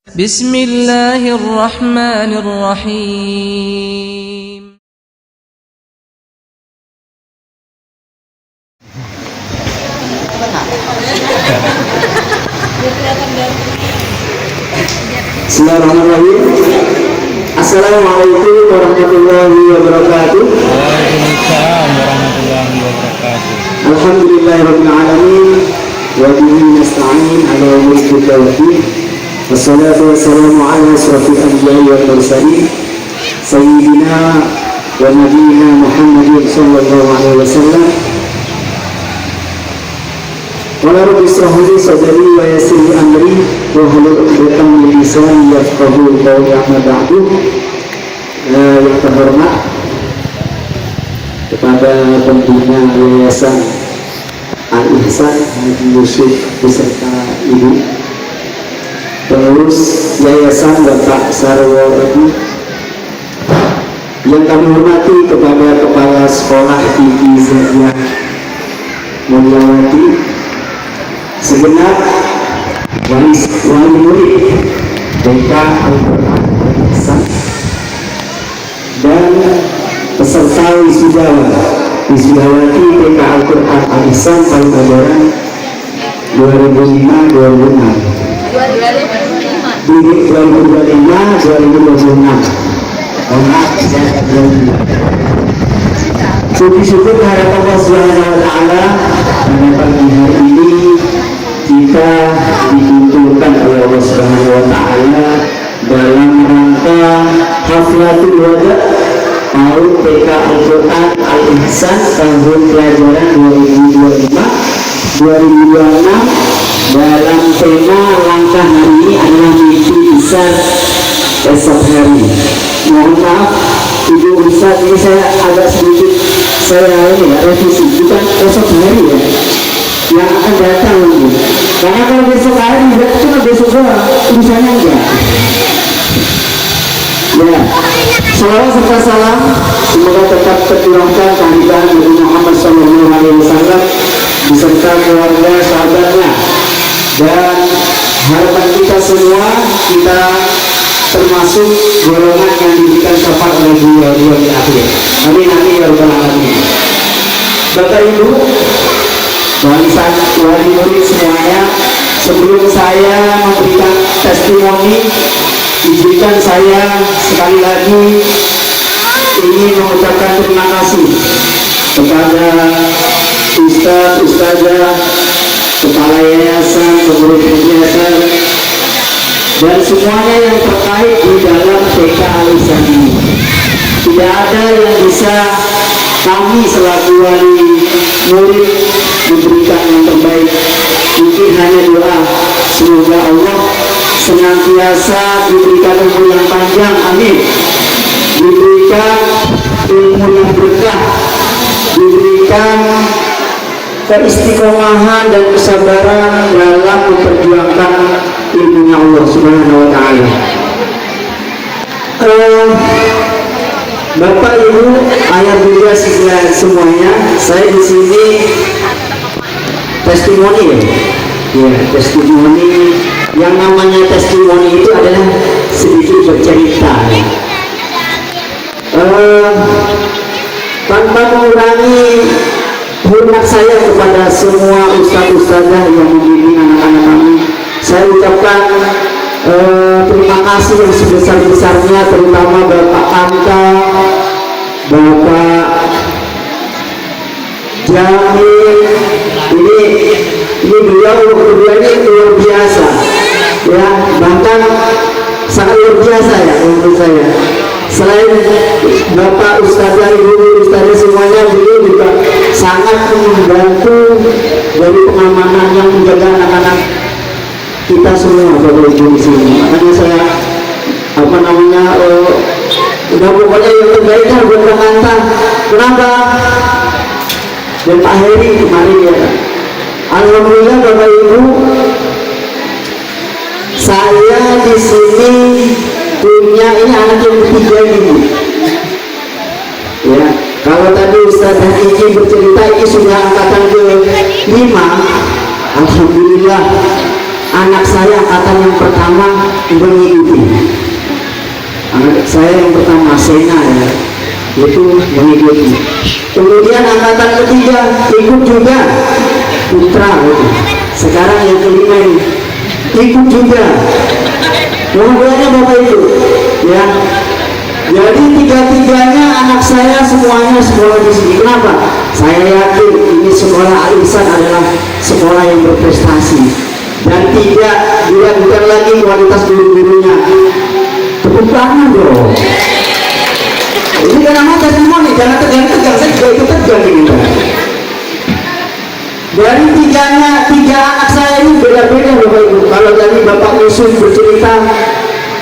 Bismillahirrahmanirrahim. Bismillahirrahmanirrahim. Assalamualaikum warahmatullahi wabarakatuh. Waalaikumsalam warahmatullahi wabarakatuh. Alhamdulillahirabbil alamin wa bihi nasta'in ala umuri dunya waddin. Wassalatu wassalamu ala asyrafil anbiya'i wal mursalin sayyidina wa nabiyyina Muhammadin sallallahu alaihi wasallam. Wa rabbi ishrah li sadri wa yassir li amri wa hlul 'uqdatam min lisani yafqahu qawli, amma ba'du. Yang terhormat kepada pembina Yayasan Al-Ihsan Haji Yusuf beserta ibu, pengurus Yayasan Bapak Sarwo Ibu, yang kami hormati kepada Kepala Sekolah Tinggi Zainah Mulyawati, segenap wali murid TK Al-Quran Al-Ihsan, dan peserta wisudawati TK Al-Quran Al-Ihsan tahun ajaran 2025-2026. Puji syukur kehadirat Allah Subhanahu wa taala, pada pagi hari ini kita dikumpulkan oleh Allah Subhanahu wa taala dalam rangka Haflatul Wada tahun TK Al-Quran Al-Ihsan tahun pelajaran 2025-2026 dalam tema langkah hari ini adalah mimpi besar esok hari. Mohon maaf Ibu Ustaz, ini saya agak sedikit revisi, bukan esok hari ya, yang akan datang nanti. Karena kalau besok hari cuma besok doang, urusannya enggak. Ya, salawat serta salam semoga tetap tercurahkan kehadiran Nabi Muhammad SAW beserta keluarga sahabatnya, dan harapan kita semua kita termasuk golongan yang diberikan syafaat oleh beliau di akhir. Amin amin ya rabbal alamin. Bapak Ibu, wali murid semuanya, sebelum saya memberikan testimoni, izinkan saya sekali lagi ingin mengucapkan terima kasih kepada Ustaz, Ustazah, Kepala Yayasan, pengurus yayasan, dan semuanya yang terkait di dalam TK Al-Ihsan ini. Tidak ada yang bisa kami selaku wali murid memberikan yang terbaik. Mungkin hanya doa, semoga Allah senantiasa diberikan umur yang panjang, amin, diberikan ilmu yang berkah, diberikan keistiqomahan dan kesabaran dalam memperjuangkan ilmunya Allah Subhanahu wa taala. Bapak Ibu, ayah bunda semuanya, saya di sini testimoni ya, testimoni. Yang namanya testimoni itu adalah sedikit bercerita. Tanpa mengurangi hormat saya kepada semua ustaz-ustazah yang membimbing anak-anak kami, saya ucapkan terima kasih yang sebesar-besarnya, terutama Bapak Anta, Bapak Jamil. Ini beliau keduanya luar biasa ya, bahkan sangat luar biasa ya menurut saya. Selain Bapak Ustazah, Ibu Ustazah semuanya, beliau juga sangat membantu dari pengamanan yang menjaga anak-anak kita semua Bapak Ibu di sini. Makanya saya udah pokoknya yang terbaik lah buat Kanta. Kenapa? Dan Pak Heri kemarin ya. Alhamdulillah Bapak Ibu, saya di sini punya ini anak yang ketiga ini. Ya, kalau tadi Ustazah Iji bercerita ini sudah angkatan ke-5, alhamdulillah. anak saya angkatan yang pertama mengikuti. Anak saya yang pertama Sena ya, itu mengikuti. Kemudian angkatan ketiga ikut juga, Putra itu. Sekarang yang kelima ini ikut juga. Mudah-mudahan Bapak Ibu ya. Jadi tiga-tiganya anak saya semuanya sekolah di sini. Kenapa? Saya yakin ini sekolah Al-Ihsan adalah sekolah yang berprestasi dan tidak diragukan lagi kualitas guru-gurunya. Tepuk tangan dong. Ini kan namanya testimoni, jangan tegang-tegang. Saya juga ikut tegang ini. Dari tiga anak saya ini beda-beda Bapak Ibu. Kalau tadi Bapak Yusuf bercerita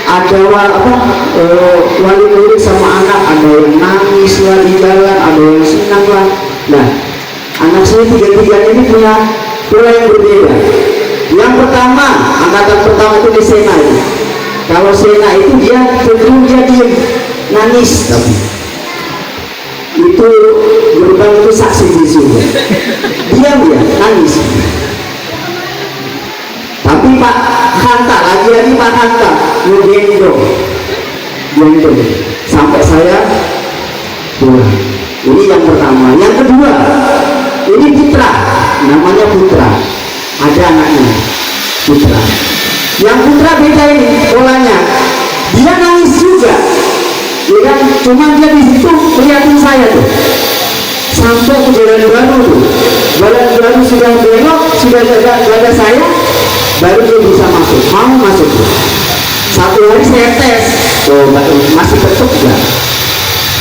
ada wali murid sama anak, ada yang nangis lah di jalan, ada yang senang lah. Nah, anak saya tiga-tiganya ini punya pola yang berbeda. Yang pertama, angkatan pertama itu di Sena itu. Kalau Sena itu dia cenderung dia diem, nangis tapi itu berulang itu saksi bisu. Diam dia, nangis. Tapi Pak Hanta, lagi-lagi Pak Hanta ngegendong sampai saya pulang. Ini yang pertama. Yang kedua, ini Putra, namanya Putra. Ada anaknya, Putra. Yang Putra beda ini polanya. Dia nangis juga, ya kan? Cuma dia di situ melihatin saya tuh. Sampai ke jalan baru tuh, jalan baru sudah belok, sudah ada saya, baru dia bisa masuk. Mau masuk tuh. Satu hari saya tes, masih tetap enggak,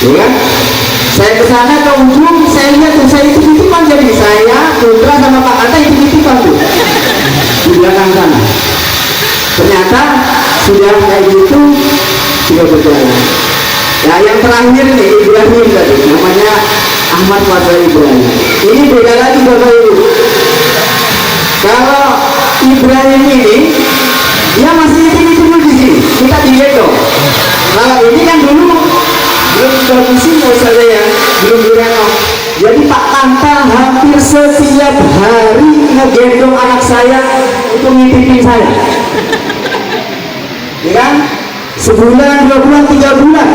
ya kan? Saya kesana ke ujung, saya lihat tuh, saya titip-titipan jadi saya, Putra sama Pak Kata titip-titipan tuh di belakang sana. Ternyata sudah kayak gitu, sudah berjalan. Nah yang terakhir nih Ibrahim tadi, namanya Ahmad Fadl Ibrahim. Ini beda lagi Bapak Ibu. Kalau Ibrahim ini dia masih dulu di sini, kita digendong. Kalau ini kan dulu belum bermusim saya ya, belum digendong. Jadi Pak Kanta hampir setiap hari ngegendong anak saya untuk ngintipin saya. Ya kan? Sebulan, 2 bulan, 3 bulan,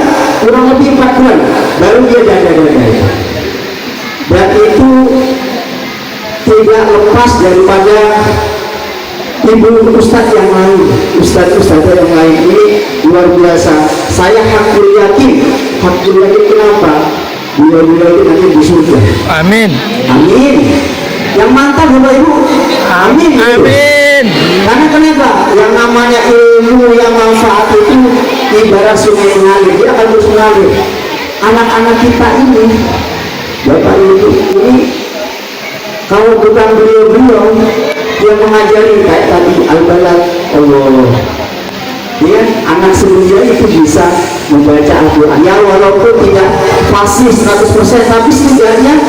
kurang lebih 4 bulan, baru dia jaga-jaga. Dan itu tidak lepas daripada ibu ustadz yang lain, ustadz yang lain. Ini luar biasa. Saya hakul yakin kenapa? Beliau itu nanti di surga. Amin. Amin. Yang mantap Bapak Ibu. Amin. Amin. Karena kenapa? Yang namanya ilmu yang manfaat itu ibarat sungai mengalir, dia akan terus mengalir. Anak-anak kita ini, Bapak Ibu, ini kalau bukan beliau yang mengajari kayak tadi Al-Balad, Allah, ya, anak semuanya itu bisa membaca Al-Quran. Ya walaupun tidak fasih 100%, tapi setidaknya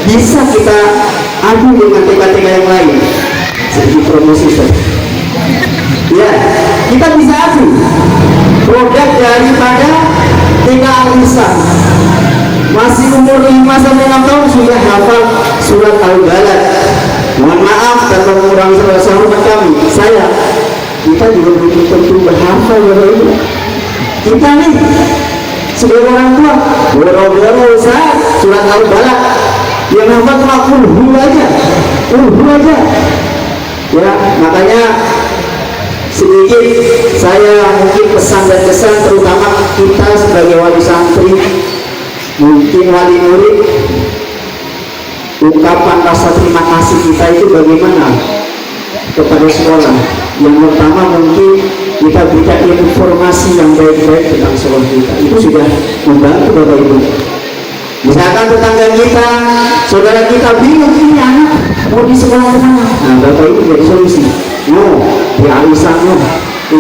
bisa kita adu dengan TK-TK yang lain. Sedikit promosi ya, kita bisa adu produk daripada TK Al-Ihsan. Masih umur 5-6 tahun sudah hafal surat Al-Balad. Mohon maaf tanpa mengurangi sahabat kami, kita juga belum tentu berhafal ya Ibu. Kita nih sebagai orang tua boro-boro surat Al-Balad yang hafal cuma ulhu aja ya. Makanya sedikit saya mungkin pesan dan kesan, terutama kita sebagai wali santri, mungkin wali murid, ungkapan rasa terima kasih kita itu bagaimana kepada sekolah. Yang pertama mungkin kita berikan informasi yang baik-baik tentang sekolah kita, itu sudah membantu Bapak Ibu. Misalkan tetangga kita, saudara kita bingung ini anak mau di sekolah mana, nah Bapak Ibu jadi solusi. Di Al-Ihsan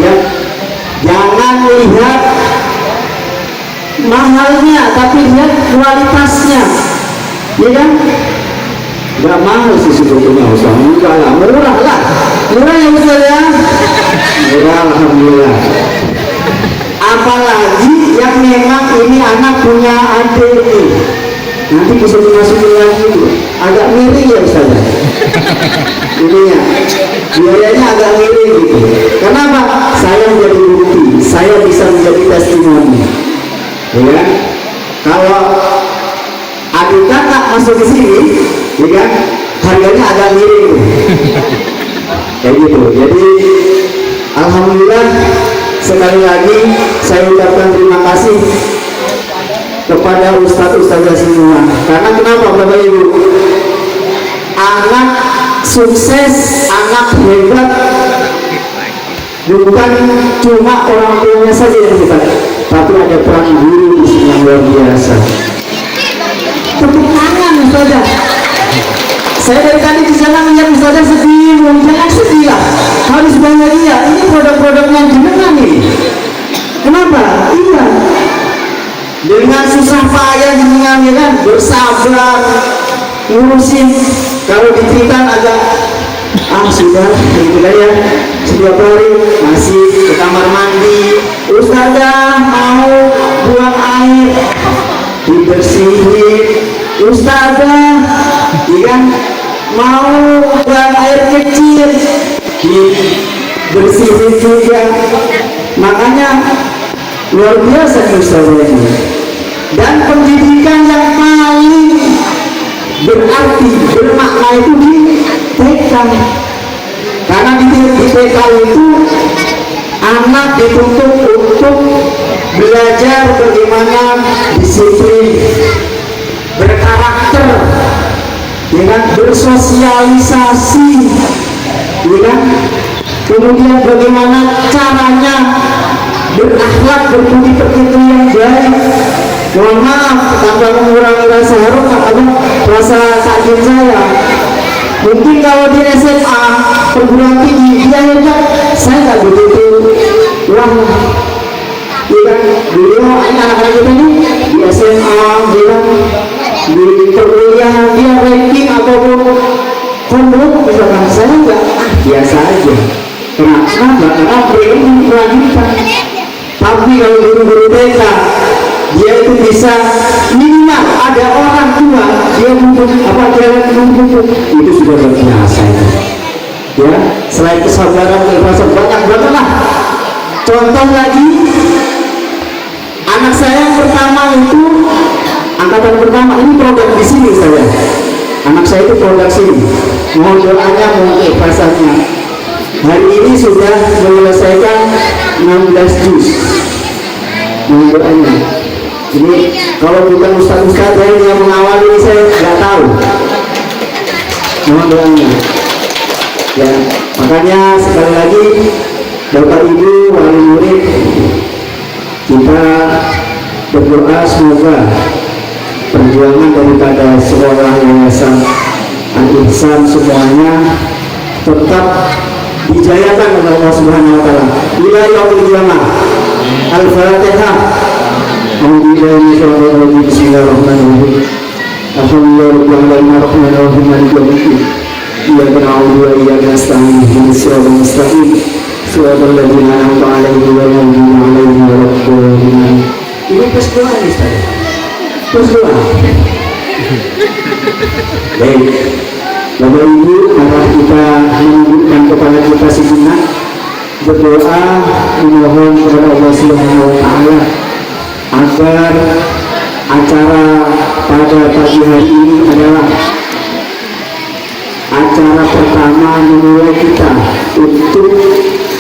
ya. Jangan lihat mahalnya, tapi lihat kualitasnya, ya kan? Gak mahal sih sebetulnya, murah lah, murah ya Ustaz ya, murah alhamdulillah. Apalagi yang memang ini anak punya adik nih, nanti bisa dimasukin lagi, agak miring ya Ustaz ya, ininya biayanya agak miring gitu. Kenapa? Saya menjadi bukti, saya bisa menjadi testimoni, ya kan? Kalau adik kakak masuk di sini, ya kan, harganya agak miring, kayak gitu. Jadi alhamdulillah sekali lagi saya ucapkan terima kasih kepada ustadz-ustadzah semua. Karena kenapa Bapak Ibu? Anak sukses, anak hebat bukan cuma orang tuanya saja yang hebat, tapi ada peran guru di sini yang luar biasa. Tepuk tangan Ustazah. Saya dari tadi di sana melihat Ustazah sedih, jangan sedih lah, harus bahagia. Ini produk-produknya jenengan nih. Kenapa? Iya, dengan susah payah jenengan, ya kan, bersabar ngurusin. Kalau diceritakan agak sudah gitu kan ya, setiap hari masih ke kamar mandi, Ustazah mau buang air dibersihin, Ustazah ya kan, mau buang air kecil dibersihin juga. Makanya luar biasa Ustazah ini. Dan pendidikan yang paling berarti, bermakna itu di TK. Karena di TK itu anak dituntut untuk belajar bagaimana disiplin, berkarakter, ya kan, bersosialisasi, ya kan, kemudian bagaimana caranya berakhlak, berbudi pekerti yang baik. Mohon maaf, tanpa mengurangi rasa harum atau rasa sakit saya. Mungkin kalau di SMA perguruan tinggi, di akhirnya saya nggak begitu wah, ya kan, dulu anak-anak kita ini di SMA, dia di perkuliahan dia ranking ataupun komplot, misalkan saya nggak, biasa aja. Kenapa? Karena mereka melanjutkan. Tapi kalau guru-guru TK, dia itu bisa minimal ada orang tua dia butuh jalan butuh, itu sudah luar biasa ya. Selain kesabaran, keikhlasan, banyak banget lah. Contoh lagi, anak saya yang pertama itu angkatan pertama, ini produk di sini saya. Anak saya itu produk sini. Mohon doanya, mohon keikhlasannya. Hari ini sudah menyelesaikan 16 juz. Mohon doanya. Ini kalau bukan ustaz-ustaz yang mengawali ini saya nggak tahu. Mohon doanya. Ya, makanya sekali lagi Bapak Ibu wali murid, kita berdoa semoga perjuangan daripada sekolah Yayasan Al-Ihsan semuanya tetap dijayakan oleh Allah Subhanahu wa taala. Ila yaumil qiyamah. Al-Fatihah. Bismillahirrahmanirrahim. Alhamdulillahirabbil alamin arrahmanirrahim maliki yaumiddin. Iyyaka na'budu wa iyyaka nasta'in ihdinas siratal mustaqim siratal ladzina an'amta 'alaihim ghairil maghdubi 'alaihim waladdallin. Ini pas doa nih Ustaz. Pas doa. Baik. Bapak Ibu, mari kita menundukkan kepala kita sejenak, berdoa memohon kepada Allah Subhanahu wa taala agar acara pada pagi hari ini adalah acara pertama memulai kita untuk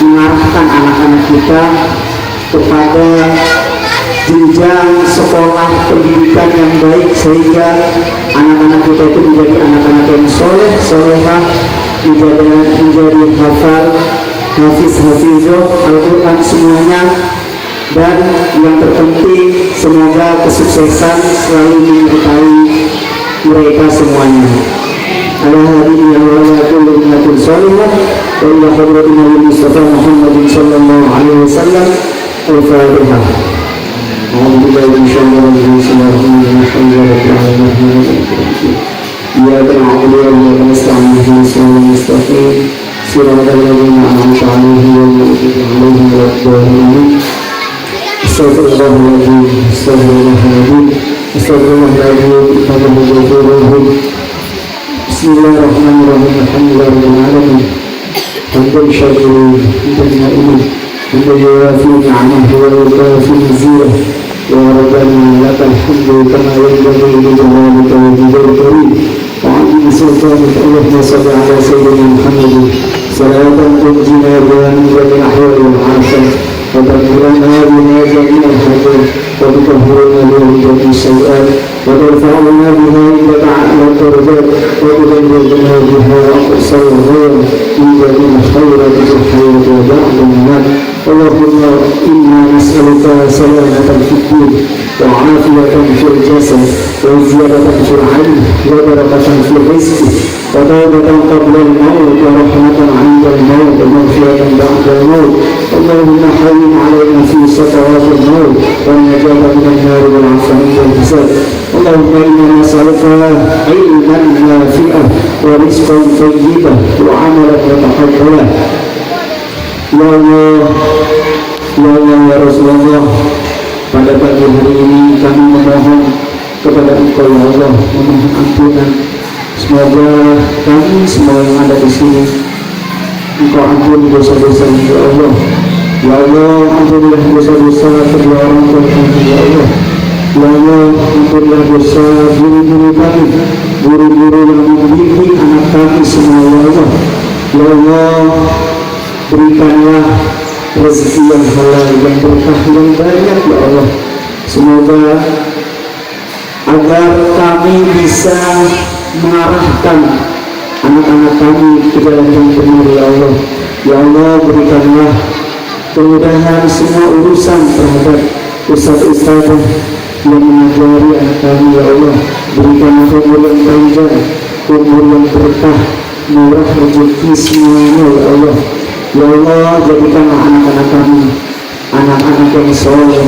mengarahkan anak-anak kita kepada jenjang sekolah pendidikan yang baik, sehingga anak-anak kita itu menjadi anak-anak yang soleh, solehah, menjadi hafal, hafizoh Al-Quran semuanya. Dan yang terpenting, semoga kesuksesan selalu menyertai mereka semuanya. Ala hadhihi wa ala kulli ummatin salihah wa ila hadratin Nabi Mustafa Muhammadin sallallahu alaihi wasallam. Al-Fatihah. A'udzu billahi minasyaitonir rajim. Bismillahirrahmanirrahim. Iyyaka na'budu wa iyyaka nasta'in ihdinas siratal mustaqim siratal ladzina an'amta 'alaihim ghairil maghdubi 'alaihim waladdallin. Astagfirullahaladzim, astagfirullahaladzim, astagfirullahaladzim. Bismillahirrahmanirrahim. Alhamdulillahirabbil alamin. حمدا شاكرين حمدا نائما حمدا يوافي نعمه ويكافي مزيده يا ربنا لك الحمد كما ينبغي لجلالك وجهك الكريم وعظيم سلطانك. اللهم صل على سيدنا محمد صلاة تنجينا بها من جميع الأحوال والعافية وتغفرنا بها جميع الحاجات وتطهرنا بها من جميع السيئات وترفعنا بها عندك أعلى الدرجات وتبلغنا بها أقصى الغاية من جميع الخيرات في الحياة وبعد الممات. اللهم إنا نسألك سلامة في الدين وعافية في الجسد وزيادة في العلم وبركة في الرزق وتوبة قبل الموت ورحمة عند الموت ومغفرة بعد الموت. اللهم حرم علينا في سكرات الموت والنجاة من النار والعفو عند الحساب. اللهم إنا نسألك علما نافعا ورزقا طيبا وعملا متقبلا. Ya Allah, Ya Allah, Ya Rasulullah, pada pagi hari ini kami memohon kepada Engkau ya Allah, memohon ampunan. Semoga kami semua yang ada di sini Engkau ampuni dosa-dosa ya Allah. Ya Allah, ampunilah dosa-dosa kedua orang tua kami ya Allah. Ya Allah, ampunilah dosa guru-guru kami, guru-guru yang membimbing anak kami semua ya Allah. Ya Allah, berikanlah rezeki yang halal, yang berkah, yang banyak ya Allah. Semoga agar kami bisa mengarahkan anak-anak kami ke jalan yang benar ya Allah. Ya Allah, berikanlah kemudahan semua urusan terhadap ustaz-ustaz yang mengajari anak kami ya Allah. Berikanlah umur yang panjang, umur yang berkah, murah rezeki semuanya ya Allah. Ya Allah, jadikanlah anak-anak kami anak-anak yang soleh,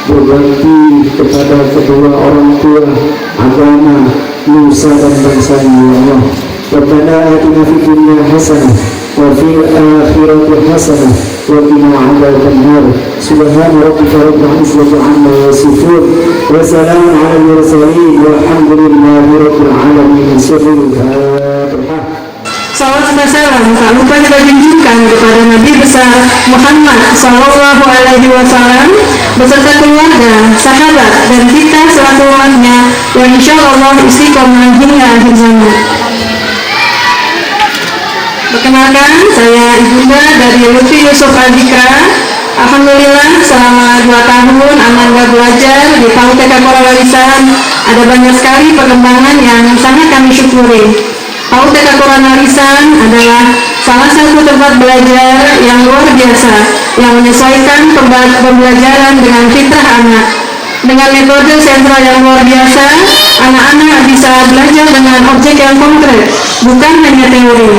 berbakti kepada kedua orang tua, agama, nusa dan bangsanya ya Allah. Rabbana atina fid dunya hasanah wa fil akhirati hasanah wa qina adzabannar. Subhana rabbika rabbil izzati amma yasifun wa salamun 'alal mursalin walhamdulillahi rabbil alamin. Salawat dan salam tak lupa kita junjungkan kepada Nabi besar Muhammad Sallallahu Alaihi Wasallam beserta keluarga, sahabat dan kita selaku umatnya yang insya Allah istiqomah hingga akhir zaman. Perkenalkan, saya ibunda dari Lutfi Yusuf Adikra. Alhamdulillah selama 2 tahun Amanda belajar di PAUD TK Korawalisan ada banyak sekali perkembangan yang sangat kami syukuri. PAUD TK Korawalisan adalah salah satu tempat belajar yang luar biasa yang menyesuaikan pembelajaran dengan fitrah anak. Dengan metode sentral yang luar biasa, anak-anak bisa belajar dengan objek yang konkret, bukan hanya teori.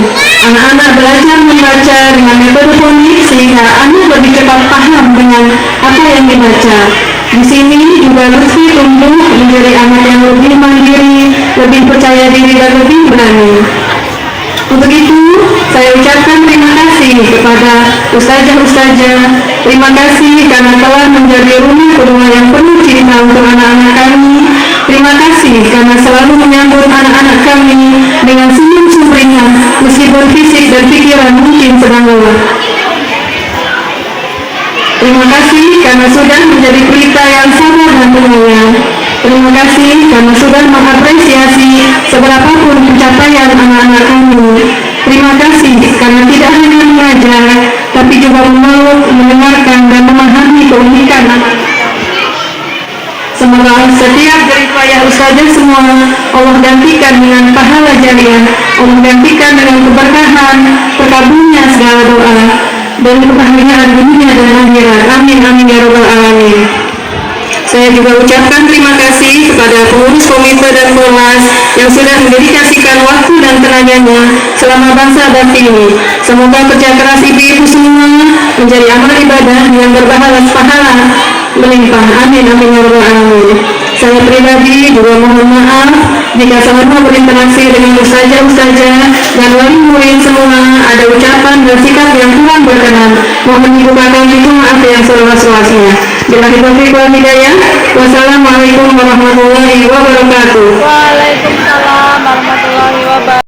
Anak-anak belajar membaca dengan metode fonik sehingga anak lebih cepat paham dengan apa yang dibaca. Di sini juga Lutfi tumbuh menjadi anak yang lebih mandiri, lebih percaya diri dan lebih berani. Untuk itu, saya ucapkan terima kasih kepada ustazah-ustazah. Terima kasih karena telah menjadi rumah kedua yang penuh cinta untuk anak-anak kami. Terima kasih karena selalu menyambut anak-anak kami dengan senyum sumringah meskipun fisik dan pikiran mungkin sedang lelah. Terima kasih karena sudah menjadi pelita yang sabar dan penyayang. Terima kasih karena sudah mengapresiasi seberapapun pencapaian anak-anak kami. Terima kasih karena tidak hanya mengajar, tapi juga memeluk, mendengarkan dan memahami keunikan anak. Semoga setiap jerih payah ustazah semua Allah gantikan dengan pahala jariah, Allah gantikan dengan keberkahan, terkabulnya segala doa dan kebahagiaan dunia dan akhirat. Amin amin ya rabbal alamin. Saya juga ucapkan terima kasih kepada pengurus komite dan Polmas yang sudah mendedikasikan waktu dan tenaganya selama bangsa bakti ini. Semoga kerja keras ibu-ibu semua menjadi amal ibadah yang berpahala melimpah. Amin amin ya rabbal alamin. Saya pribadi juga mohon maaf jika selama berinteraksi dengan ustazah-ustazah dan wali murid semua ada ucapan dan sikap yang kurang berkenan. Mohon dibukakan pintu maaf yang seluas-luasnya. Billahi taufiq wal hidayah. Wassalamualaikum warahmatullahi wabarakatuh. Waalaikumsalam warahmatullahi wabarakatuh.